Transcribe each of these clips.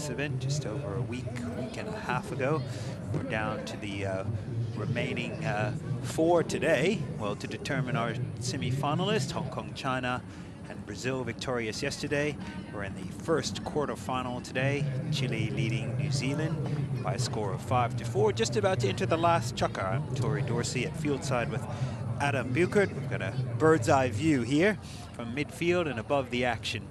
event just over a week and a half ago. We're down to the remaining 4 today. Well, to determine our semi-finalists, Hong Kong, China, and Brazil victorious yesterday. We're in the first quarterfinal today. Chile leading New Zealand by a score of 5-4. Just about to enter the last Chukka. I'm Tori Dorsey at fieldside with Adam Buchert. We've got a bird's eye view here from midfield and above the action.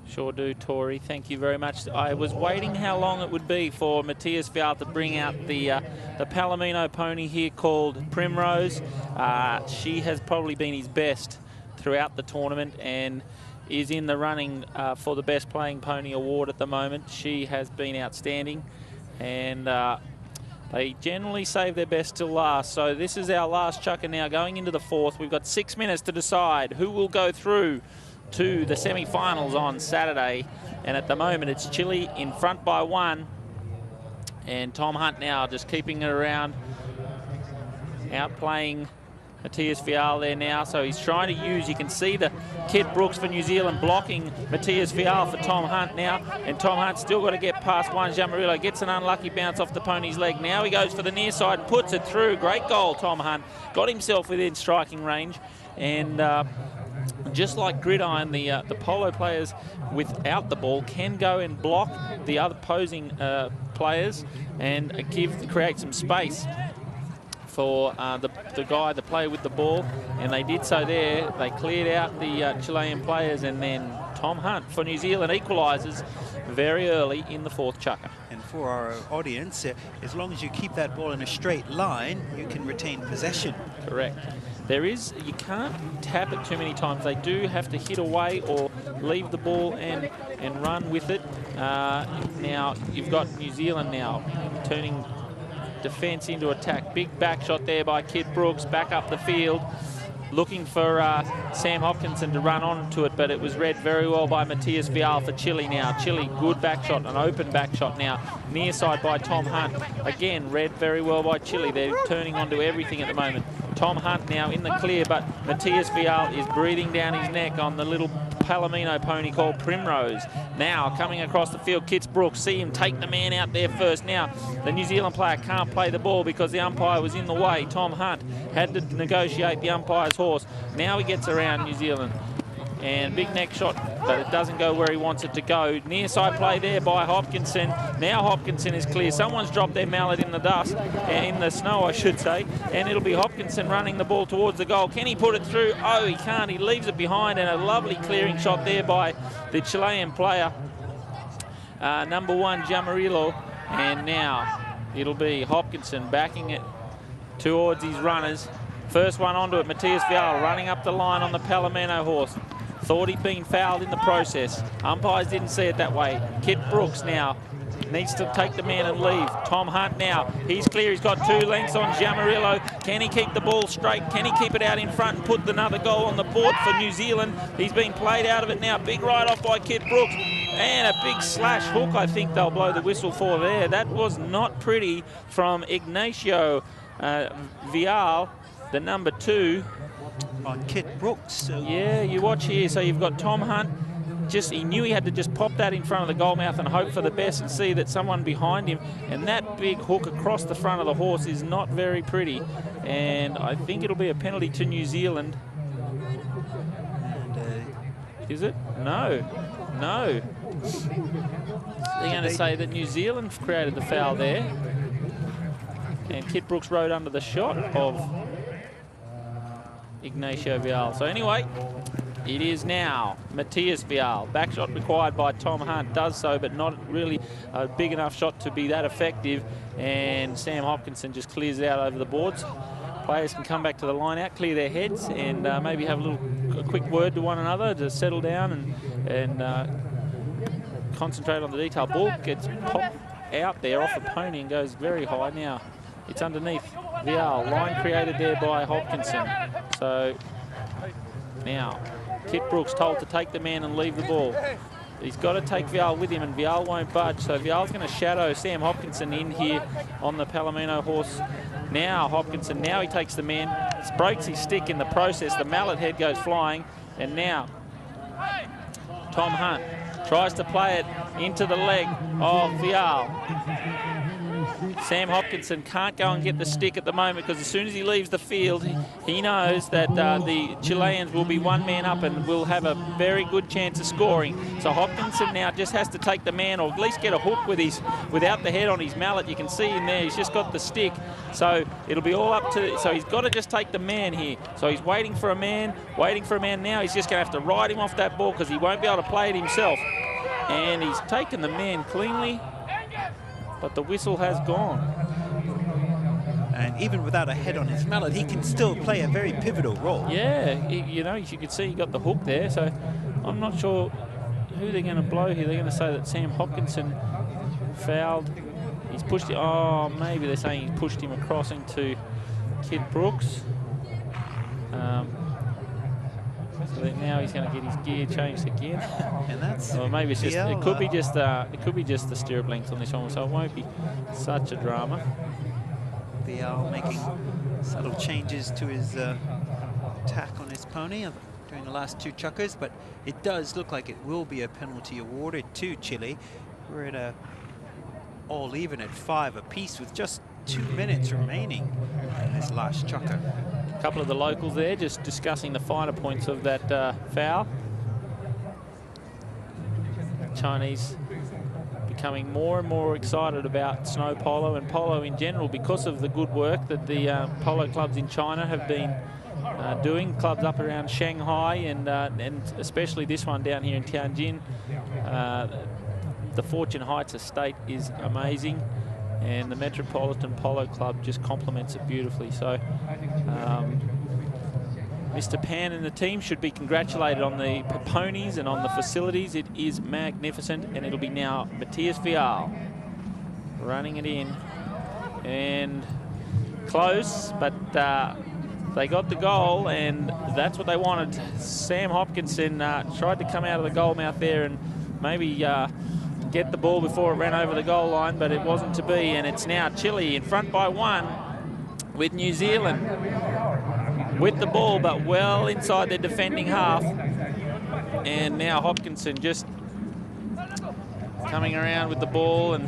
Sure do, Tori. Thank you very much. I was waiting how long it would be for Matthias Vial to bring out the Palomino pony here called Primrose. She has probably been his best throughout the tournament and is in the running for the Best Playing Pony award at the moment. She has been outstanding, and they generally save their best till last. So this is our last Chukka now, going into the 4th. We've got 6 minutes to decide who will go through to the semi-finals on Saturday, and at the moment it's Chile in front by 1, and Tom Hunt now just keeping it around, outplaying Matthias Vial there now. So he's trying to use, you can see the Kit Brooks for New Zealand blocking Matthias Vial for Tom Hunt now, and Tom Hunt's still got to get past one. Jamarillo gets an unlucky bounce off the pony's leg. Now he goes for the near side and puts it through. Great goal, Tom Hunt. Got himself within striking range, and just like gridiron, the polo players without the ball can go and block the other opposing players and create some space for the player with the ball, and they did so there. They cleared out the Chilean players, and then Tom Hunt for New Zealand equalises very early in the 4th Chukka. And for our audience, as long as you keep that ball in a straight line, you can retain possession. Correct. You can't tap it too many times. They do have to hit away or leave the ball and run with it. Now you've got New Zealand now turning defence into attack. Big back shot there by Kit Brooks, back up the field, looking for Sam Hopkinson to run onto it, but it was read very well by Matthias Vial for Chile now. Chile, good back shot, an open back shot now. Near side by Tom Hunt. Again, read very well by Chile. They're turning onto everything at the moment. Tom Hunt now in the clear, but Matthias Vial is breathing down his neck on the little Palomino pony called Primrose. Now coming across the field, Kit Brooks, see him take the man out there first. Now the New Zealand player can't play the ball because the umpire was in the way. Tom Hunt had to negotiate the umpire's horse. Now he gets around New Zealand, and big neck shot, but it doesn't go where he wants it to go. Near side play there by Hopkinson. Now Hopkinson is clear. Someone's dropped their mallet in the dust, in the snow I should say, and it'll be Hopkinson running the ball towards the goal. Can he put it through? Oh, he can't. He leaves it behind, and a lovely clearing shot there by the Chilean player, number 1, Jamarillo. And now it'll be Hopkinson backing it towards his runners. First one onto it, Matthias Vial running up the line on the Palomino horse. Thought he'd been fouled in the process. Umpires didn't see it that way. Kit Brooks now needs to take the man and leave. Tom Hunt now, he's clear. He's got 2 lengths on Jamarillo. Can he keep the ball straight? Can he keep it out in front and put another goal on the board for New Zealand? He's been played out of it now. Big ride off by Kit Brooks. And a big slash hook, I think they'll blow the whistle for there. That was not pretty from Ignacio Vial, the number 2. On Kit Brooks. So yeah, you watch here. So you've got Tom Hunt. He knew he had to just pop that in front of the goal mouth and hope for the best and see that someone behind him. And that big hook across the front of the horse is not very pretty. And I think it'll be a penalty to New Zealand. And, is it? No. No. They're going to say that New Zealand created the foul there. And Kit Brooks rode under the shot of Ignacio Vial. So anyway, it is now Matthias Vial. Back shot required by Tom Hunt, does so, but not really a big enough shot to be that effective. And Sam Hopkinson just clears it out over the boards. Players can come back to the line out, clear their heads, and maybe have a quick word to one another to settle down and concentrate on the detail. Ball gets popped out there off the pony and goes very high. Now it's underneath Vial. Line created there by Hopkinson. So now Kit Brooks told to take the man and leave the ball. He's got to take Vial with him, and Vial won't budge. So Vial's going to shadow Sam Hopkinson in here on the Palomino horse. Now Hopkinson, now he takes the man, breaks his stick in the process. The mallet head goes flying, and now Tom Hunt tries to play it into the leg of Fial. Sam Hopkinson can't go and get the stick at the moment because as soon as he leaves the field, he knows that the Chileans will be one man up and will have a very good chance of scoring. So Hopkinson now just has to take the man, or at least get a hook with without the head on his mallet. You can see in there, he's just got the stick. So it'll be all up to, so he's got to just take the man here. So he's waiting for a man now. He's just going to have to ride him off that ball because he won't be able to play it himself. And he's taken the man cleanly, but the whistle has gone. And even without a head on his mallet, he can still play a very pivotal role. Yeah, you know, you can see he got the hook there. So I'm not sure who they're going to blow here. They're going to say that Sam Hopkinson fouled. He's pushed it. Oh, maybe they're saying he pushed him across into Kid Brooks. So that now he's going to get his gear changed again. And that's, or maybe it's just, it could be just the stirrup length on this one, so it won't be such a drama. Vial making subtle changes to his attack on his pony during the last two chukkers, but it does look like it will be a penalty awarded to Chile. We're at a all even at 5 apiece with just 2 minutes remaining in this last chukker. A couple of the locals there just discussing the finer points of that foul. Chinese becoming more and more excited about snow polo and polo in general because of the good work that the polo clubs in China have been doing. Clubs up around Shanghai and especially this one down here in Tianjin. The Fortune Heights estate is amazing, and the Metropolitan Polo Club just complements it beautifully. So Mr. Pan and the team should be congratulated on the ponies and on the facilities. It is magnificent, and it'll be now Matthias Vial running it in. And close, but they got the goal, and that's what they wanted. Sam Hopkinson tried to come out of the goal mouth there and maybe get the ball before it ran over the goal line, but it wasn't to be, and it's now Chile in front by 1 with New Zealand with the ball, but well inside their defending half. And now Hopkinson just coming around with the ball, and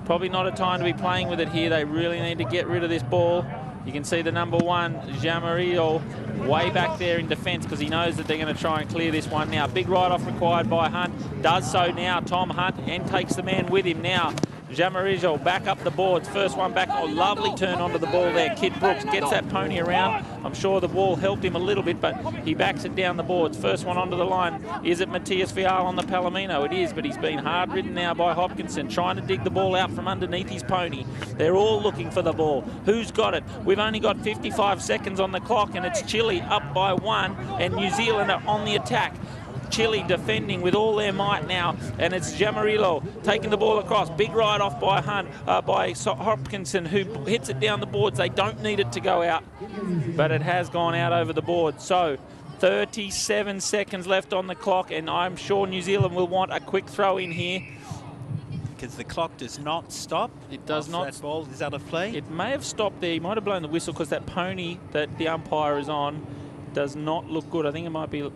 probably not a time to be playing with it here. They really need to get rid of this ball. You can see the number 1, Jamarillo, way back there in defence because he knows that they're going to try and clear this one now. Big ride-off required by Hunt. Does so now, Tom Hunt, and takes the man with him now. Jamarillo back up the boards. First one back. Oh, lovely turn onto the ball there. Kid Brooks gets that pony around. I'm sure the wall helped him a little bit, but he backs it down the boards. First one onto the line. Is it Matthias Vial on the Palomino? It is, but he's been hard ridden now by Hopkinson, trying to dig the ball out from underneath his pony. They're all looking for the ball. Who's got it? We've only got 55 seconds on the clock, and it's Chile up by 1, and New Zealand are on the attack. Chile defending with all their might now, and it's Jamarillo taking the ball across. Big ride off by by Hopkinson, who hits it down the boards. They don't need it to go out, but it has gone out over the board. So 37 seconds left on the clock, and I'm sure New Zealand will want a quick throw in here. Because the clock does not stop. It does not. That ball is out of play. It may have stopped there. He might have blown the whistle because that pony that the umpire is on does not look good. I think it might be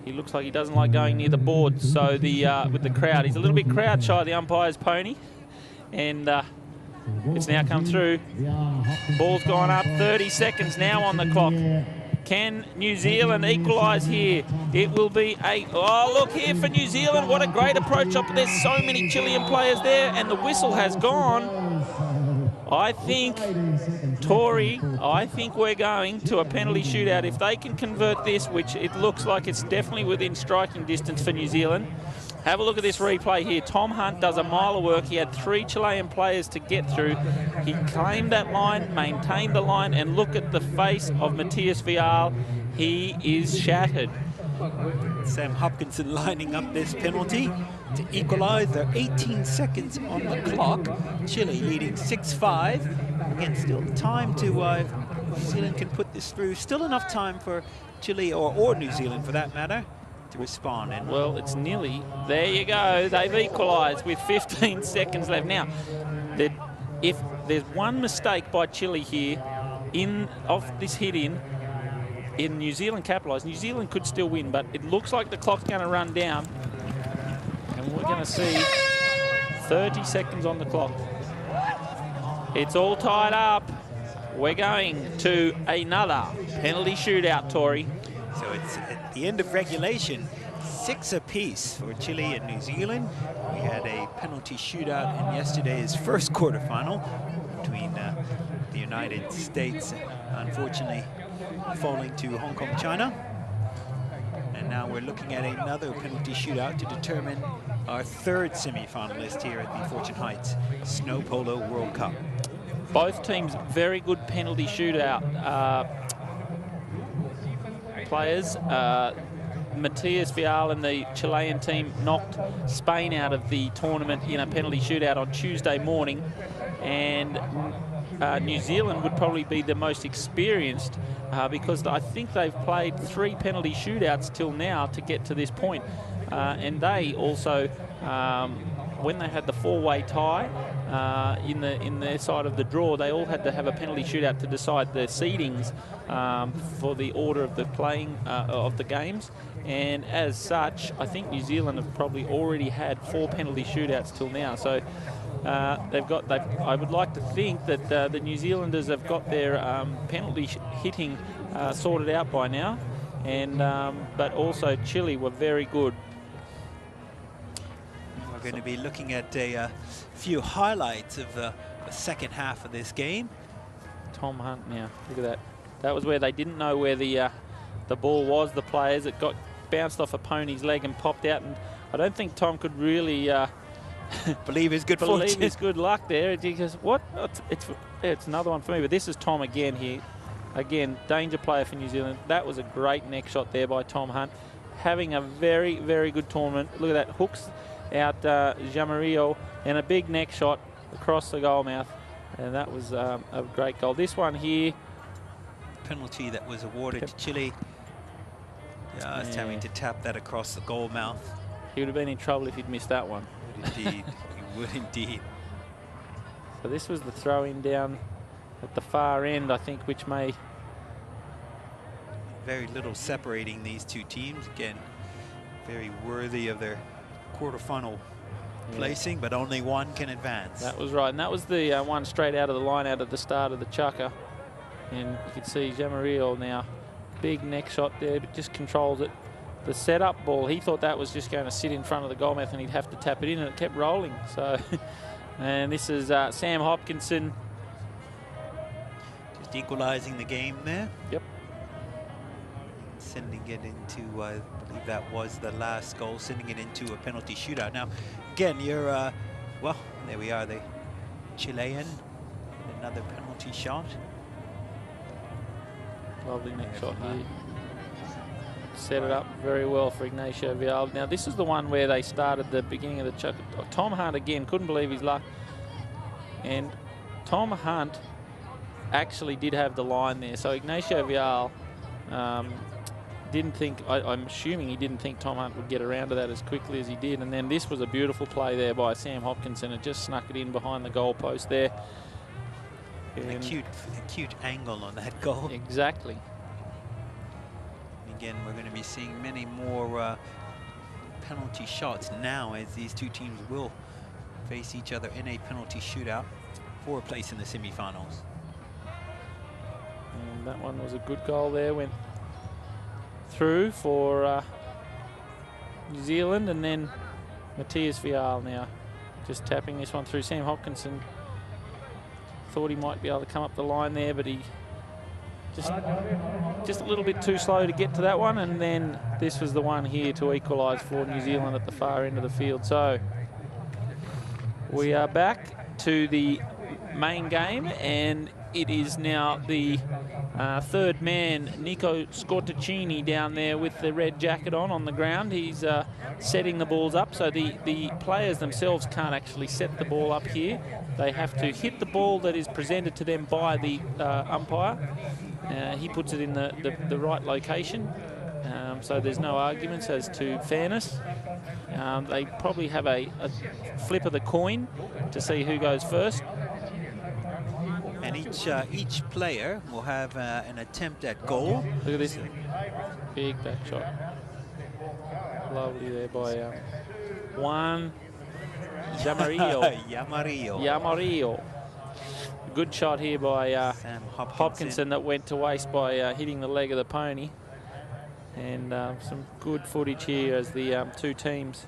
he looks like he doesn't like going near the board. So with the crowd, he's a little bit crowd shy, the umpire's pony, and it's now come through. Ball's gone up. 30 seconds now on the clock. Can New Zealand equalise here? It will be a... Oh, look here for New Zealand. What a great approach up. There's so many Chilean players there, and the whistle has gone. I think, Tori, I think we're going to a penalty shootout. If they can convert this, which it looks like it's definitely within striking distance for New Zealand. Have a look at this replay here. Tom Hunt does a mile of work. He had 3 Chilean players to get through. He claimed that line, maintained the line, and look at the face of Matthias Vial. He is shattered. Sam Hopkinson lining up this penalty to equalise. There are 18 seconds on the clock. Chile leading 6-5. Again, still time to, New Zealand can put this through. Still enough time for Chile, or New Zealand for that matter, to respond. And well, it's nearly, there you go. They've equalised with 15 seconds left. Now, if there's one mistake by Chile here, off this hit in, in New Zealand capitalise. New Zealand could still win, but it looks like the clock's going to run down. And we're going to see 30 seconds on the clock. It's all tied up. We're going to another penalty shootout, Tori. So it's at the end of regulation, 6 apiece for Chile and New Zealand. We had a penalty shootout in yesterday's first quarterfinal between the United States, unfortunately falling to Hong Kong, China. And now we're looking at another penalty shootout to determine our third semi-finalist here at the Fortune Heights Snow Polo World Cup. Both teams very good penalty shootout players. Matias Vial and the Chilean team knocked Spain out of the tournament in a penalty shootout on Tuesday morning, and New Zealand would probably be the most experienced because I think they've played 3 penalty shootouts till now to get to this point. And they also, when they had the 4-way tie in their side of the draw, they all had to have a penalty shootout to decide their seedings for the order of the playing of the games. And as such, I think New Zealand have probably already had 4 penalty shootouts till now. So I would like to think that the New Zealanders have got their penalty hitting sorted out by now, and but also Chile were very good. We're going to be looking at a few highlights of the second half of this game. Tom Hunt now, look at that. That was where they didn't know where the ball was, the players. It got bounced off a pony's leg and popped out, and I don't think Tom could really believe his good fortune. Believe his good luck there. He goes, what? It's another one for me, but this is Tom again here. Again, danger player for New Zealand. That was a great neck shot there by Tom Hunt. Having a very, very good tournament. Look at that, hooks out Jamarillo, and a big neck shot across the goal mouth. And that was a great goal. This one here. Penalty that was awarded to Chile. Just having to tap that across the goal mouth. He would have been in trouble if he'd missed that one. Indeed, he would indeed. So this was the throw-in down at the far end, I think, which may... Very little separating these two teams. Again, very worthy of their quarterfinal placing, but only one can advance. That was right, and that was the one straight out of the line out at the start of the Chukka. And you can see Jamarillo now, big neck shot there, but just controls it. The setup ball, he thought that was just going to sit in front of the goal mouth and he'd have to tap it in, and it kept rolling. So, and this is Sam Hopkinson. Just equalizing the game there. Yep. Sending it into, I believe that was the last goal, sending it into a penalty shootout. Now, again, you're, well, there we are, the Chilean, another penalty shot. Lovely neck shot here. Set it up very well for Ignacio Vial. Now, this is the one where they started the beginning of the Chukka. Tom Hunt, again, couldn't believe his luck. And Tom Hunt actually did have the line there. So Ignacio Vial didn't think, I'm assuming he didn't think Tom Hunt would get around to that as quickly as he did. And then this was a beautiful play there by Sam Hopkinson. It just snuck it in behind the goal post there. And a cute angle on that goal. Exactly. Again, we're going to be seeing many more penalty shots now, as these two teams will face each other in a penalty shootout for a place in the semifinals. And that one was a good goal there, went through for New Zealand, and then Matias Vial now just tapping this one through. Sam Hopkinson thought he might be able to come up the line there, but he just a little bit too slow to get to that one, and then this was the one here to equalise for New Zealand at the far end of the field. So we are back to the main game, and it is now the third man, Nico Scortacini, down there with the red jacket on the ground. He's setting the balls up, so the players themselves can't actually set the ball up here. They have to hit the ball that is presented to them by the umpire. He puts it in the right location, so there's no arguments as to fairness. They probably have a flip of the coin to see who goes first. And And each player will have an attempt at goal. Look at this. Big back shot. Lovely there by Juan Yamarillo. Yamarillo. Good shot here by Sam Hopkinson that went to waste by hitting the leg of the pony. And some good footage here as the two teams.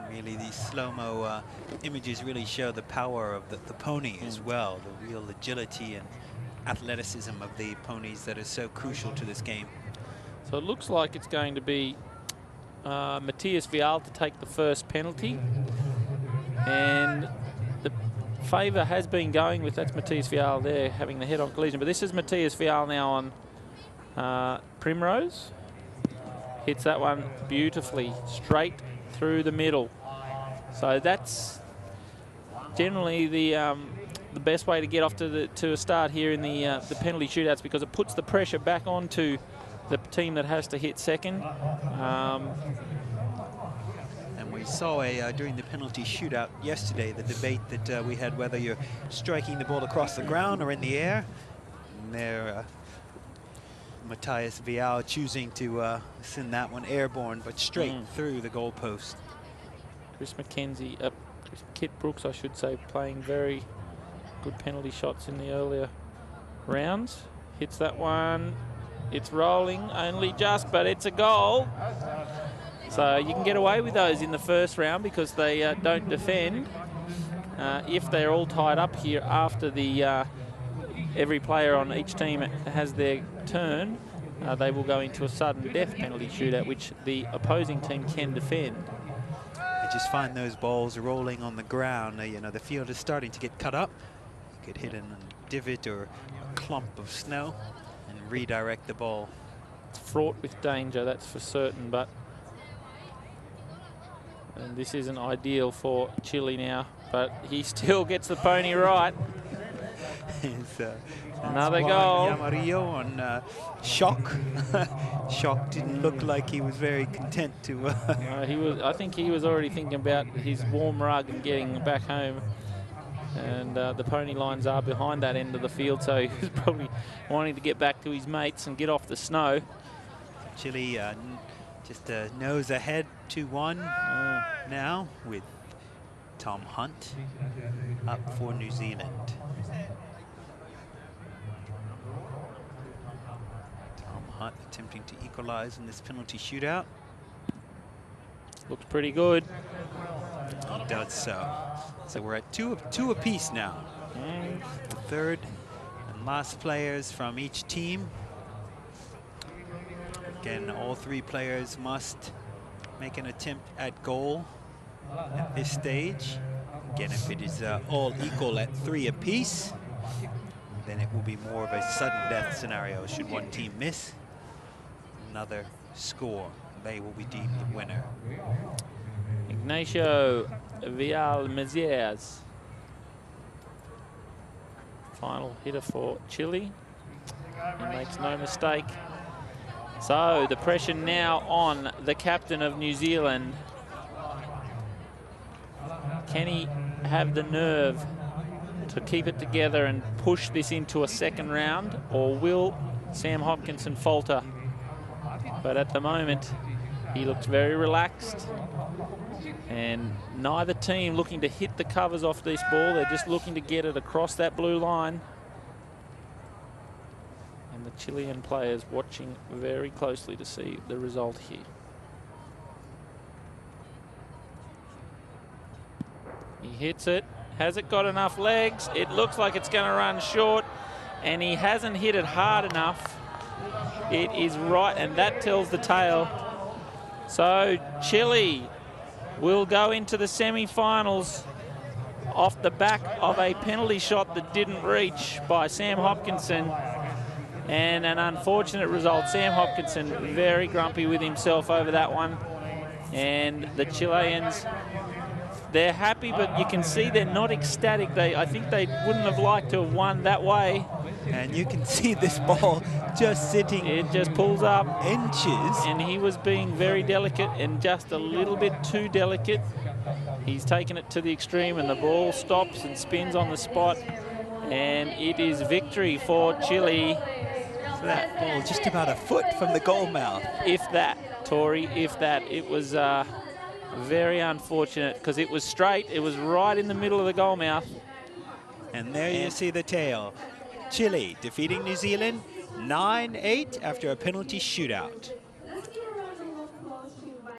Really, these slow-mo images really show the power of the pony as well, the real agility and athleticism of the ponies that is so crucial to this game. So it looks like it's going to be Matthias Vial to take the first penalty. And the favour has been going with, that's Matthias Vial there, having the head-on collision. But this is Matthias Vial now on Primrose. Hits that one beautifully, straight through the middle. So that's generally the best way to get off to a start here in the penalty shootouts, because it puts the pressure back onto the team that has to hit second. And we saw during the penalty shootout yesterday, the debate that we had whether you're striking the ball across the ground or in the air. And there, Matthias Vial choosing to send that one airborne, but straight through the goalpost. Chris Kit Brooks, I should say, playing very good penalty shots in the earlier rounds. Hits that one. It's rolling, only just, but it's a goal. So you can get away with those in the first round because they don't defend. If they're all tied up here after the every player on each team has their turn, they will go into a sudden death penalty shootout, which the opposing team can defend. I just find those balls rolling on the ground. You know, the field is starting to get cut up. You could hit in a divot or a clump of snow and redirect the ball. It's fraught with danger, that's for certain, but and this isn't ideal for Chile now, but he still gets the pony right. Another goal. Yamarillo on Shock. Shock didn't look like he was very content to. I think he was already thinking about his warm rug and getting back home. And the pony lines are behind that end of the field, so he was probably wanting to get back to his mates and get off the snow. Chile just nose ahead 2-1 now with Tom Hunt up for New Zealand. Tom Hunt attempting to equalize in this penalty shootout. Looks pretty good. He does so. So we're at two apiece now. The third and last players from each team. Again, all three players must make an attempt at goal at this stage. Again, if it is all equal at 3 apiece, then it will be more of a sudden death scenario. Should one team miss another score, they will be deemed the winner. Ignacio Vial Mezières, final hitter for Chile. He makes no mistake. So the pressure now on the captain of New Zealand. Can he have the nerve to keep it together and push this into a second round, or will Sam Hopkinson falter? But at the moment, he looks very relaxed, and neither team looking to hit the covers off this ball. They're just looking to get it across that blue line. And the Chilean players watching very closely to see the result here. He hits it. Has it got enough legs? It looks like it's going to run short, and he hasn't hit it hard enough. It is right, and that tells the tale. So Chile will go into the semi-finals off the back of a penalty shot that didn't reach by Sam Hopkinson, and an unfortunate result. Sam Hopkinson very grumpy with himself over that one, and the Chileans, they're happy, but you can see they're not ecstatic. I think they wouldn't have liked to have won that way. And you can see this ball just sitting. It just pulls up inches. And he was being very delicate, and just a little bit too delicate. He's taken it to the extreme, and the ball stops and spins on the spot. And it is victory for Chile. So that ball just about a foot from the goal mouth. If that, Tori, if that. It was very unfortunate because it was straight. It was right in the middle of the goal mouth. And there you see the tail. Chile defeating New Zealand 9-8 after a penalty shootout.